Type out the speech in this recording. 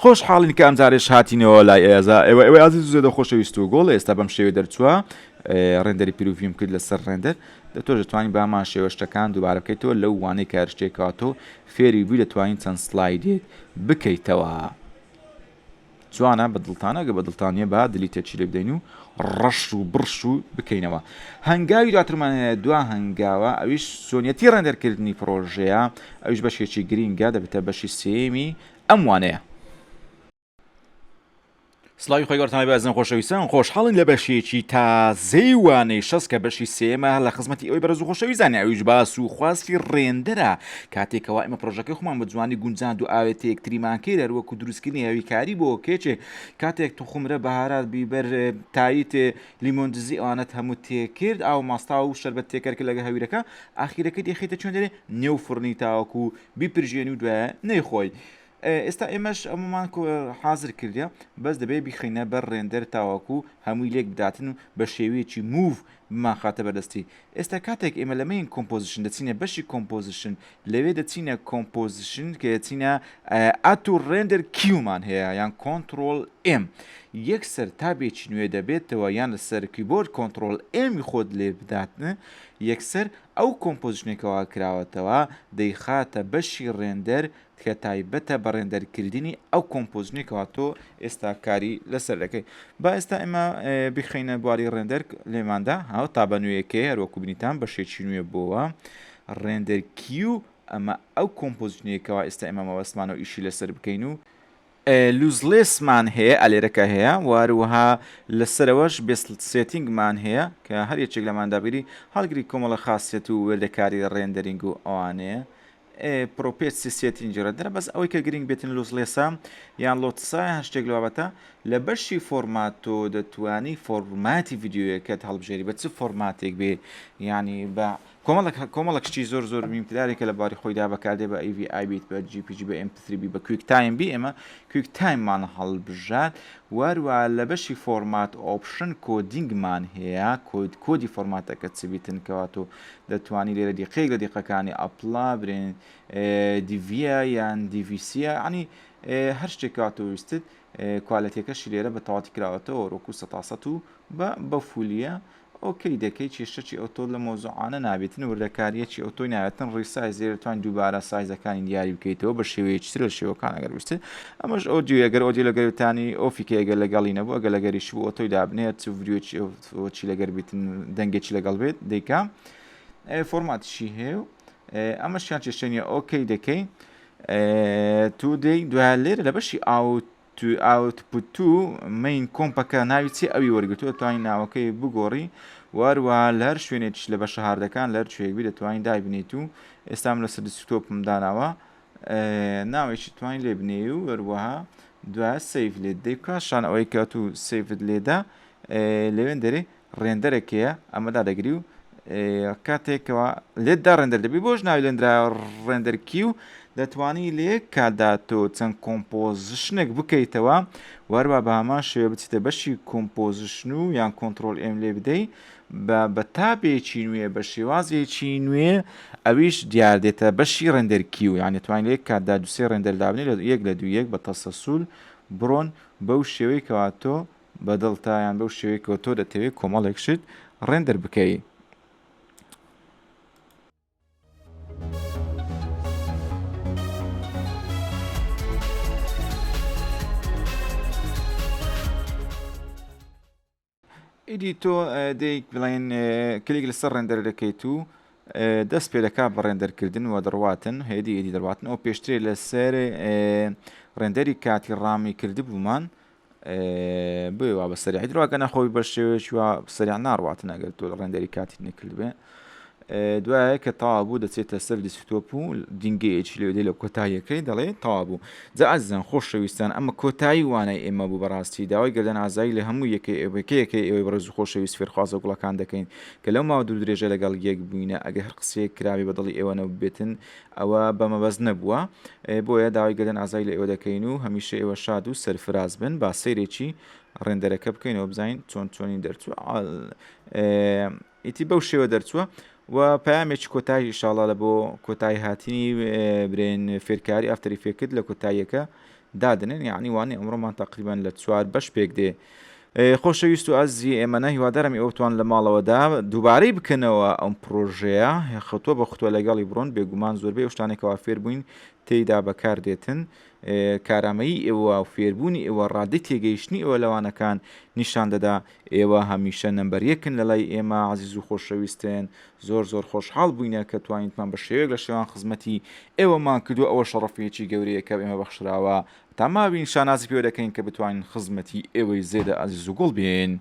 خۆشحاڵین کە ئەمجارێش هاتینەوە لای ئێزا ئێوە ئازیز زێدە خۆشەویست و گۆڵ ئێستا بەم شێوێ دەرچووە ڕێندەری پیرروڤیم کرد لەسەر ڕێندەر تۆ دەتوانین بامان شێوە شتەکان دووبارە بکەیتەوە لەو وانەی کارشتێکاتۆ فێری بووی دەتوانین چەند سلایدێک بکەیتەوە جوانە بە دڵتانە گە بە دڵتانیە با دلی تێکی لێ بدەین و ڕەش و بڕش و بکەینەوە هەنگاوی دواترمانە دوا هەنگاوە ئەویش سۆنیەتی ڕێندەرکردنی پرۆژەیە ئەویش بەشێکی گرینگە دەبێتە بەشی سێمی ئەم وانەیە سڵاوی خۆی گەورتانەی بەزن خۆشەویستان خۆشحاڵین لە بەشێکی تازەی وانەی شەست کە بەشی سێمە لە خزمەتی ئەوەی بەرز و خۆشەویستانی ئەویش باس و خواستی ڕێندەرە کاتێکەوە ئێمە پرۆژەکەی خۆمان بە جوانی گونجاند و ئاوێتە یەکتریمان کرد هەروەکو دروستکردنی هەوی کاری بۆ کێچێ کاتێک توخمرە بەهارات بیبەر تاییت لیمۆندزی ئەوانەت هەموو تێکرد ئاو ماستا و شەربەت تێکەرکە لەگە هەویرەکە ئاخیرەکە دێخیتە چۆن دەرێ نێو فڕنی تاوەکو بیپرژێنی و دوایە نەیخۆی ئێستا ئێمەش ئەمەمان حازر کردە بەس دەبێ بیخینە بەر ڕێندەر تاواکو هەمووی لێک بداتن و بە شێوەیەکی موڤ بمان خاتە بەدەستی ئێستا کاتێک ئێمە لەمەین کۆمپۆزیشن دەچینە بەشی کۆمپۆزیشن لەوێ دەچینە کۆمپۆزیشن کە دەچینە ئەتو ڕێندەر کیومان هەیە یان کۆنتترۆل ئێم یەکسەر تابێکی نوێ دەبێتەوە یان لەسەر کیبۆرد کۆنتترۆل ئێمی خۆت لێ بداتنە یەکسەر ئەو کۆمپۆزیشنێکەوە کراوەتەوە دەیخاتە بەشی ڕێندەر کە تایبەتە بە ڕێندەرکردنی ئەو کۆمپۆزیشنێکەوە تۆ ئێستا کاری لەسەر دەکەی با ئێستا ئێمە بخینە بواری ڕێندەر لێماندا هاو تا بە نوێیەکەی هەروەکو بینیتان بەشێکی نوێ بووە ڕێندەر کیو ئەمە ئەو کۆمپۆزیشنێکەوە ئێستا ئێمە مەوەستمانەوە ئیشی لەسەر بکەین و لوزلێسمان هەیە ئەلێرەکە هەیە واروها لەسەرەوەش بێست سێتینگمان هەیە کە هەر یەکێک لەماندابیری هەڵگری کۆمەڵە خاصیت و وێردەکاری ڕێندەرینگ و ئەوانەیە پرۆپێسی سێتینجرە دەرە بەس ئەوەی کە گرنگ بێتن لوزلێسا یان لۆتسا هەشتێک لەوابەتە لە بەشی فۆرماتۆ دەتوانی فۆرماتی ڤیددیوەکەت هەڵبژێری بە چ فۆرماتێک بێ ینی بە کۆمەڵکشتی زۆر زۆر میمتدارێکە لە باری خۆیدا بەکاردێ بە ئیVI بیت بە GPG بە MP3 بە کویک تایم بی ئێمە کویک تایممان هەڵبژات واروە لە بەشی فۆرمات ئۆپشن کۆدینگمان هەیە کۆدی فۆرماتەکە چبیتن کەواتۆ دەتوانی لێرە دیقەیەک لە دیقەکانی ئەپلا برێن دیڤە یان دیڤسیە عنی هەر شتێکاتۆ ویستت کوالەتەکەشی لێرە بە تەواتی کراوەتەوە ڕۆکو سەتاسەت و بە فولیە ئۆکەی دەکەی کێشتەی ئۆتۆ لە مۆزوعانە نابێتن وردەکاریەکی ئۆتۆی ناوێتن ڕیسای زێرتوان دووبارە سایزەکانی دیاری بکەیتەوە بە شێوەیەکی ترە شێوەکان ئەگەر ویستت ئەمەش ئۆدیۆ ئەگەر ئۆدیۆ لەگەرتانی ئۆفیکە ئەگەر لەگەڵی نەبوو ئەگەر لەگەریش بوو ئۆتۆی دابنێت ڤیدیۆچی لەگەر بیتن دەنگێکی لەگەڵ بێت دەیکا فۆرماتیشی هەیە و ئەمەشیان چێشتێنیە ئۆکەی دەکەی تو دەی دوای لێرە لە بەشی ئاوتپوت و مین کۆمپەکە ناوی چی ئەوی وەرگتووە توانین ناوەکەی بگۆڕی واروە لە هەر شوێنێکیش لە بەشە هاردەکان لە هەر شوێکبی دەتوانین دایبنیت و ئێستام لەسەر دسکتۆپم داناوە ناوێکی توانین لێ بنێ و هەروەها دوای سیف لێت دەیکاشان ئەوەی کات و سیفت لێدا لەوێن دەرێ ڕێندەرێکەیە ئەمەدا دەگری و کاتێکەوە لێتدا ڕێندەر دەبی بۆش ناوی لێنرا ڕێندەرکی و دەتوانی لێ کاداتۆ چەند کۆمپۆزیشنێک بکەیتەوە وەروە بە هەمان شێوە بچیتە بەشی کۆمپۆزیشن و یان کۆنتترۆل ئێم لێ بدەیت بە تابێکی نوێ بە شێوازێکی نوێ ئەویش دیاردێتە بەشی ڕێندەرکی و یان توانین لێ کاتدا دووسێ ڕێندەردابنی لە یەک لە دوویەک بە تەسەسول بڕۆن بەو شێوەی کەواتۆ بەدڵتایان بەو شێوەی کە تۆ دەتەوێت کۆمەڵێکشت ڕێندەر بکەیت ئیدی تۆ دەیک بڵێن کلیک لەسەر ڕێندەر دەکەیت و دەست پێ دەکات بە ڕێندەرکردن و دەڕواتن هێدی ئیدی دەڕواتن ئەو پێشترێ لەسەر ڕێندەری کاتی ڕامی کردی بوومان بێوا بە سەریع درواکە نەخۆی بە شێوەیەکی وە سەریع ناڕواتن ئەگەر تۆ ڕێندەری کاتی نەکرد بێ دوایە کە تەواو بوو دەچێتە سەر دیسکتۆپ و دینگەیەکی لێ دێ لە کۆتاییەکەی دەڵێ تەواو بوو جا ئازیزان خۆشەویستان ئەمە کۆتایی وانای ئێمە بوو بەڕاستی داوای گردن ئازایی لە هەموو یەکەیەکەی ئێوەی بەڕێز و خۆشەویست فێرخوازە گوڵەکان دەکەین کە لەو ماوە دوو درێژە لەگەڵ یەک بووینە ئەگە هەر قسەیەک کراوی بەدڵی ئێوەنە بێتن ئەوە بەمەبەست نەبووە بۆیە داوای گردن ئازایی لە ئێوە دەکەین و هەمیشە ئێوە شاد و سەرفراز بن با سەیرێکی ڕێندەرەکە بکەینەوە بزانین چۆنی دەرچووە ئیتی بەو شێوە دەرچووە و پامێکی کۆتایی ئینشاڵڵا لە بۆ کۆتایی هاتنی برێن فێرکاری ئافتەری فێکرد لە کۆتاییەکە دادنێن یعنی وانێ ئەمڕۆمان تقریبان لە 4 بەش پێک دێ. خۆشەویست و ئەزی ئێمەە هیوادارم ئەوتوان لە ماڵەوەدا دووبارەی بکەنەوە ئەم پرۆژەیە خەتۆ بە خوتۆ لەگەڵی بڕۆن بێگومان زۆربەی شتانێکەوە فێر بووین تێیدا بەکاردێتن کارامەیی ئێوە و فێربوونی ئێوە ڕادی تێگەیشتنی ئەوە لەوانەکان نیشان دەدا ئێوە هەمیشە نەمبەر یەکن لە لای ئێمە عزیز و خۆشەویستێن زۆر خۆشحاڵ بووینە کە توانیتمان بە شێوەیەک لە شێوان خزمەتی ئێوەمان کردو ئەوە شەڕەفەیەکی گەورەیە کە ئێمە بەخشراوە تا ماوین شانازی پێوە دەکەین کە بتوانین خزمەتی ئێوەی زێدە عزیز و گوڵ بێن.